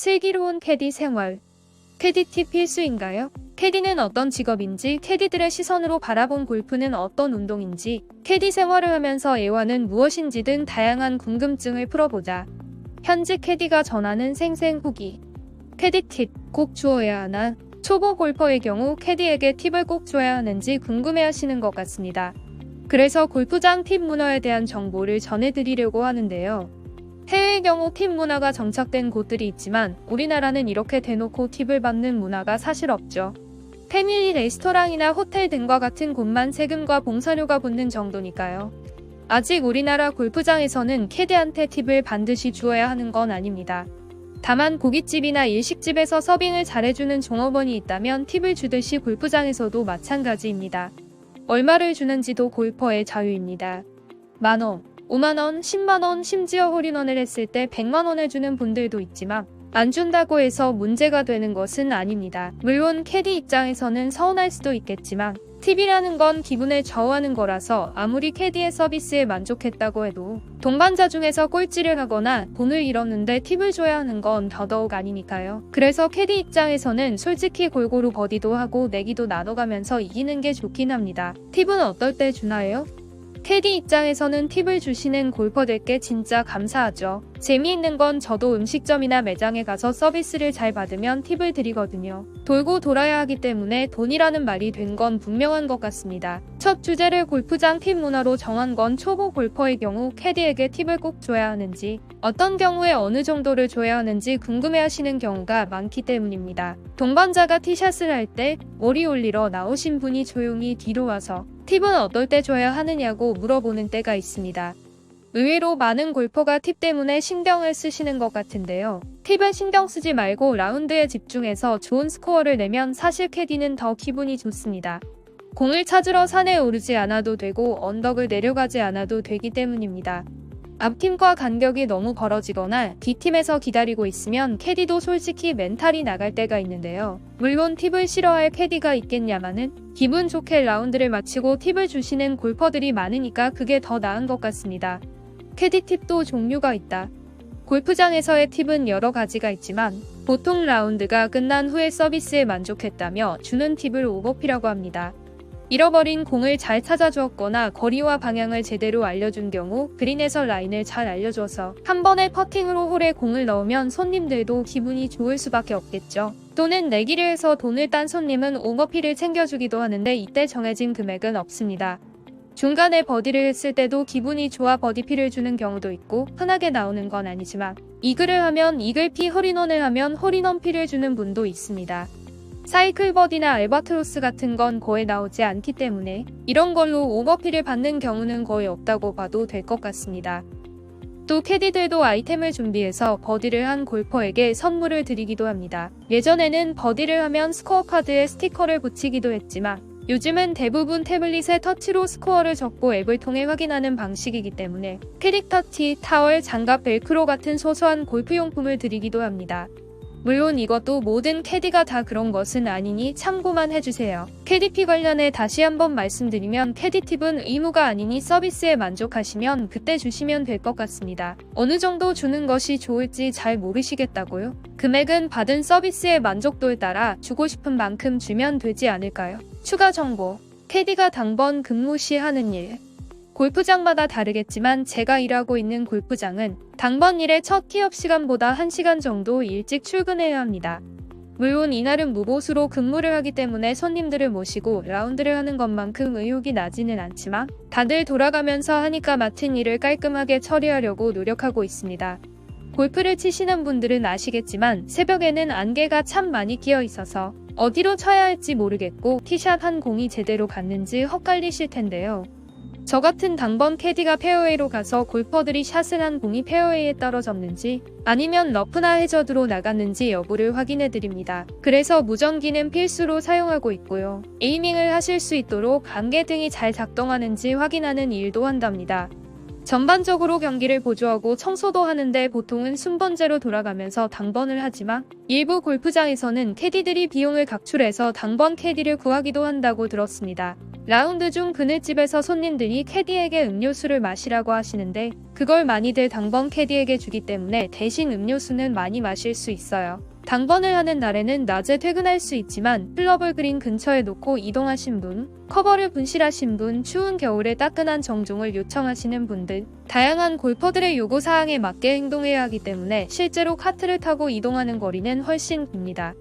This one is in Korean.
슬기로운 캐디 생활. 캐디 팁 필수인가요? 캐디는 어떤 직업인지, 캐디들의 시선으로 바라본 골프는 어떤 운동인지, 캐디 생활을 하면서 애환은 무엇인지 등 다양한 궁금증을 풀어보자. 현직 캐디가 전하는 생생 후기. 캐디 팁 꼭 주어야 하나? 초보 골퍼의 경우 캐디에게 팁을 꼭 줘야 하는지 궁금해하시는 것 같습니다. 그래서 골프장 팁 문화에 대한 정보를 전해드리려고 하는데요. 해외의 경우 팁 문화가 정착된 곳들이 있지만 우리나라는 이렇게 대놓고 팁을 받는 문화가 사실 없죠. 패밀리 레스토랑이나 호텔 등과 같은 곳만 세금과 봉사료가 붙는 정도니까요. 아직 우리나라 골프장에서는 캐디한테 팁을 반드시 주어야 하는 건 아닙니다. 다만 고깃집이나 일식집에서 서빙을 잘해주는 종업원이 있다면 팁을 주듯이 골프장에서도 마찬가지입니다. 얼마를 주는지도 골퍼의 자유입니다. 만원, 5만원, 10만원, 심지어 홀인원을 했을 때 100만원을 주는 분들도 있지만 안 준다고 해서 문제가 되는 것은 아닙니다. 물론 캐디 입장에서는 서운할 수도 있겠지만 팁이라는 건 기분을 좌우하는 거라서 아무리 캐디의 서비스에 만족했다고 해도 동반자 중에서 꼴찌를 하거나 돈을 잃었는데 팁을 줘야 하는 건 더더욱 아니니까요. 그래서 캐디 입장에서는 솔직히 골고루 버디도 하고 내기도 나눠가면서 이기는 게 좋긴 합니다. 팁은 어떨 때 주나요? 캐디 입장에서는 팁을 주시는 골퍼들께 진짜 감사하죠. 재미있는 건 저도 음식점이나 매장에 가서 서비스를 잘 받으면 팁을 드리거든요. 돌고 돌아야 하기 때문에 돈이라는 말이 된 건 분명한 것 같습니다. 첫 주제를 골프장 팁 문화로 정한 건 초보 골퍼의 경우 캐디에게 팁을 꼭 줘야 하는지, 어떤 경우에 어느 정도를 줘야 하는지 궁금해하시는 경우가 많기 때문입니다. 동반자가 티샷을 할 때 머리 올리러 나오신 분이 조용히 뒤로 와서 팁은 어떨 때 줘야 하느냐고 물어보는 때가 있습니다. 의외로 많은 골퍼가 팁 때문에 신경을 쓰시는 것 같은데요. 팁에 신경 쓰지 말고 라운드에 집중해서 좋은 스코어를 내면 사실 캐디는 더 기분이 좋습니다. 공을 찾으러 산에 오르지 않아도 되고 언덕을 내려가지 않아도 되기 때문입니다. 앞팀과 간격이 너무 벌어지거나 뒷팀에서 기다리고 있으면 캐디도 솔직히 멘탈이 나갈 때가 있는데요. 물론 팁을 싫어할 캐디가 있겠냐마는 기분 좋게 라운드를 마치고 팁을 주시는 골퍼들이 많으니까 그게 더 나은 것 같습니다. 캐디 팁도 종류가 있다. 골프장에서의 팁은 여러 가지가 있지만 보통 라운드가 끝난 후에 서비스에 만족했다며 주는 팁을 오버피라고 합니다. 잃어버린 공을 잘 찾아주었거나 거리와 방향을 제대로 알려준 경우 그린에서 라인을 잘 알려줘서 한 번의 퍼팅으로 홀에 공을 넣으면 손님들도 기분이 좋을 수밖에 없겠죠. 또는 내기를 해서 돈을 딴 손님은 오버피를 챙겨주기도 하는데 이때 정해진 금액은 없습니다. 중간에 버디를 했을 때도 기분이 좋아 버디피를 주는 경우도 있고 흔하게 나오는 건 아니지만 이글을 하면 이글피, 홀인원을 하면 홀인원피를 주는 분도 있습니다. 사이클 버디나 알바트로스 같은 건 거의 나오지 않기 때문에 이런 걸로 오버피를 받는 경우는 거의 없다고 봐도 될 것 같습니다. 또 캐디들도 아이템을 준비해서 버디를 한 골퍼에게 선물을 드리기도 합니다. 예전에는 버디를 하면 스코어 카드에 스티커를 붙이기도 했지만 요즘은 대부분 태블릿에 터치로 스코어를 적고 앱을 통해 확인하는 방식이기 때문에 캐릭터 티, 타월, 장갑, 벨크로 같은 소소한 골프용품을 드리기도 합니다. 물론 이것도 모든 캐디가 다 그런 것은 아니니 참고만 해주세요. 캐디피 관련해 다시 한번 말씀드리면 캐디 팁은 의무가 아니니 서비스에 만족하시면 그때 주시면 될 것 같습니다. 어느 정도 주는 것이 좋을지 잘 모르시겠다고요? 금액은 받은 서비스의 만족도에 따라 주고 싶은 만큼 주면 되지 않을까요? 추가 정보. 캐디가 당번 근무 시 하는 일. 골프장마다 다르겠지만 제가 일하고 있는 골프장은 당번 일의 첫 티업 시간보다 1시간 정도 일찍 출근해야 합니다. 물론 이날은 무보수로 근무를 하기 때문에 손님들을 모시고 라운드를 하는 것만큼 의욕이 나지는 않지만 다들 돌아가면서 하니까 맡은 일을 깔끔하게 처리하려고 노력하고 있습니다. 골프를 치시는 분들은 아시겠지만 새벽에는 안개가 참 많이 끼어 있어서 어디로 쳐야 할지 모르겠고 티샷 한 공이 제대로 갔는지 헛갈리실 텐데요. 저 같은 당번 캐디가 페어웨이로 가서 골퍼들이 샷을 한 공이 페어웨이에 떨어졌는지 아니면 러프나 해저드로 나갔는지 여부를 확인해드립니다. 그래서 무전기는 필수로 사용하고 있고요. 에이밍을 하실 수 있도록 안개 등이 잘 작동하는지 확인하는 일도 한답니다. 전반적으로 경기를 보조하고 청소도 하는데 보통은 순번제로 돌아가면서 당번을 하지만 일부 골프장에서는 캐디들이 비용을 각출해서 당번 캐디를 구하기도 한다고 들었습니다. 라운드 중 그늘집에서 손님들이 캐디에게 음료수를 마시라고 하시는데 그걸 많이들 당번 캐디에게 주기 때문에 대신 음료수는 많이 마실 수 있어요. 당번을 하는 날에는 낮에 퇴근할 수 있지만 클럽을 그린 근처에 놓고 이동하신 분, 커버를 분실하신 분, 추운 겨울에 따끈한 정종을 요청하시는 분들, 다양한 골퍼들의 요구사항에 맞게 행동해야 하기 때문에 실제로 카트를 타고 이동하는 거리는 훨씬 깁니다.